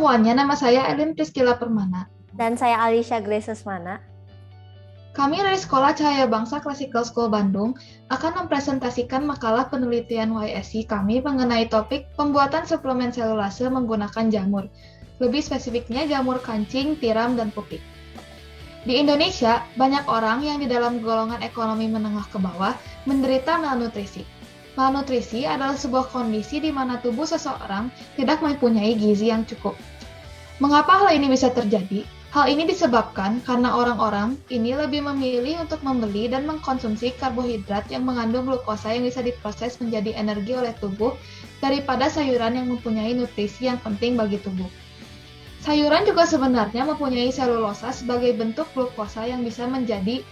semuanya, nama saya Elin Priscilla Permana. Dan saya Alicia Grace Susmana. Kami dari Sekolah Cahaya Bangsa Classical School Bandung akan mempresentasikan makalah penelitian YSC kami mengenai topik pembuatan suplemen selulase menggunakan jamur. Lebih spesifiknya jamur kancing, tiram, dan pupik. Di Indonesia, banyak orang yang di dalam golongan ekonomi menengah ke bawah menderita malnutrisi. Malnutrisi adalah sebuah kondisi di mana tubuh seseorang tidak mempunyai gizi yang cukup. Mengapa hal ini bisa terjadi? Hal ini disebabkan karena orang-orang ini lebih memilih untuk membeli dan mengkonsumsi karbohidrat yang mengandung glukosa yang bisa diproses menjadi energi oleh tubuh daripada sayuran yang mempunyai nutrisi yang penting bagi tubuh. Sayuran juga sebenarnya mempunyai selulosa sebagai bentuk glukosa yang bisa menjadi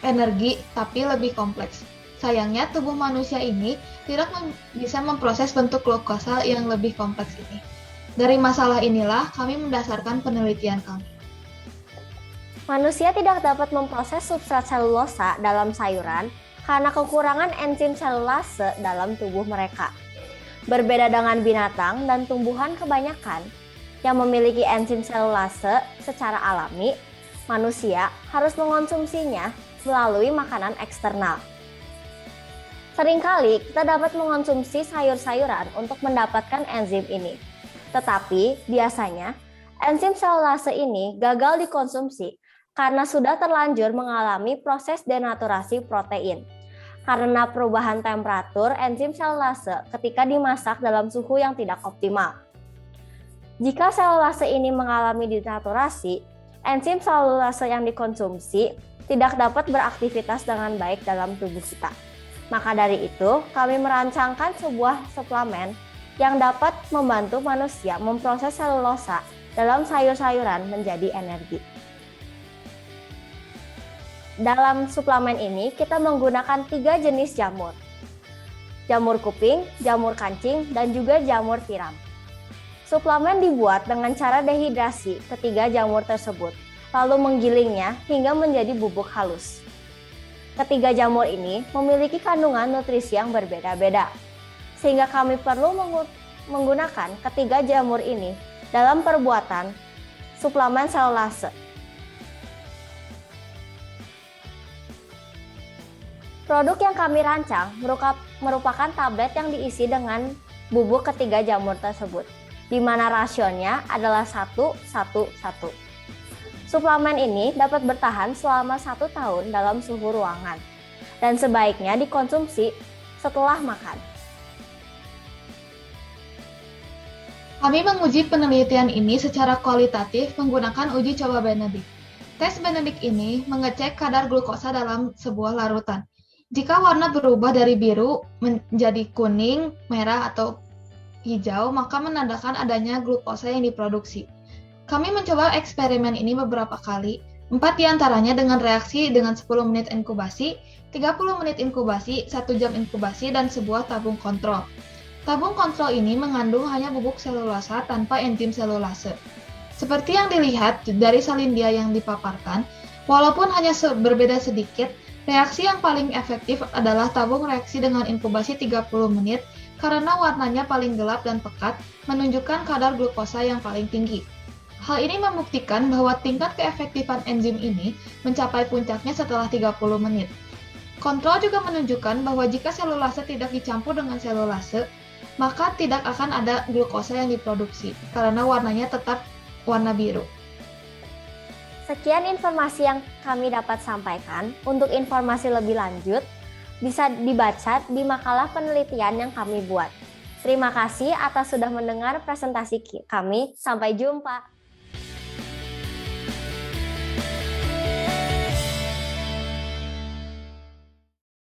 energi tapi lebih kompleks. Sayangnya tubuh manusia ini tidak bisa memproses bentuk glukosa yang lebih kompleks ini. Dari masalah inilah kami mendasarkan penelitian kami. Manusia tidak dapat memproses substrat selulosa dalam sayuran karena kekurangan enzim selulase dalam tubuh mereka. Berbeda dengan binatang dan tumbuhan kebanyakan yang memiliki enzim selulase secara alami, manusia harus mengonsumsinya melalui makanan eksternal. Seringkali kita dapat mengonsumsi sayur-sayuran untuk mendapatkan enzim ini. Tetapi biasanya enzim selulase ini gagal dikonsumsi karena sudah terlanjur mengalami proses denaturasi protein. Karena perubahan temperatur enzim selulase ketika dimasak dalam suhu yang tidak optimal. Jika selulase ini mengalami denaturasi, enzim selulase yang dikonsumsi tidak dapat beraktivitas dengan baik dalam tubuh kita. Maka dari itu, kami merancangkan sebuah suplemen yang dapat membantu manusia memproses selulosa dalam sayur-sayuran menjadi energi. Dalam suplemen ini, kita menggunakan 3 jenis jamur. Jamur kuping, jamur kancing, dan juga jamur tiram. Suplemen dibuat dengan cara dehidrasi ketiga jamur tersebut, lalu menggilingnya hingga menjadi bubuk halus. Ketiga jamur ini memiliki kandungan nutrisi yang berbeda-beda, sehingga kami perlu menggunakan ketiga jamur ini dalam perbuatan suplemen selulase. Produk yang kami rancang merupakan tablet yang diisi dengan bubuk ketiga jamur tersebut, di mana rasionya adalah 1-1-1. Suplemen ini dapat bertahan selama 1 tahun dalam suhu ruangan, dan sebaiknya dikonsumsi setelah makan. Kami menguji penelitian ini secara kualitatif menggunakan uji coba Benedict. Tes Benedict ini mengecek kadar glukosa dalam sebuah larutan. Jika warna berubah dari biru menjadi kuning, merah, atau hijau, maka menandakan adanya glukosa yang diproduksi. Kami mencoba eksperimen ini beberapa kali, 4 diantaranya dengan reaksi dengan 10 menit inkubasi, 30 menit inkubasi, 1 jam inkubasi, dan sebuah tabung kontrol. Tabung kontrol ini mengandung hanya bubuk selulosa tanpa enzim selulase. Seperti yang dilihat dari salindia yang dipaparkan, walaupun hanya berbeda sedikit, reaksi yang paling efektif adalah tabung reaksi dengan inkubasi 30 menit karena warnanya paling gelap dan pekat, menunjukkan kadar glukosa yang paling tinggi. Hal ini membuktikan bahwa tingkat keefektifan enzim ini mencapai puncaknya setelah 30 menit. Kontrol juga menunjukkan bahwa jika selulase tidak dicampur dengan selulase, maka tidak akan ada glukosa yang diproduksi, karena warnanya tetap warna biru. Sekian informasi yang kami dapat sampaikan. Untuk informasi lebih lanjut, bisa dibaca di makalah penelitian yang kami buat. Terima kasih atas sudah mendengar presentasi kami. Sampai jumpa.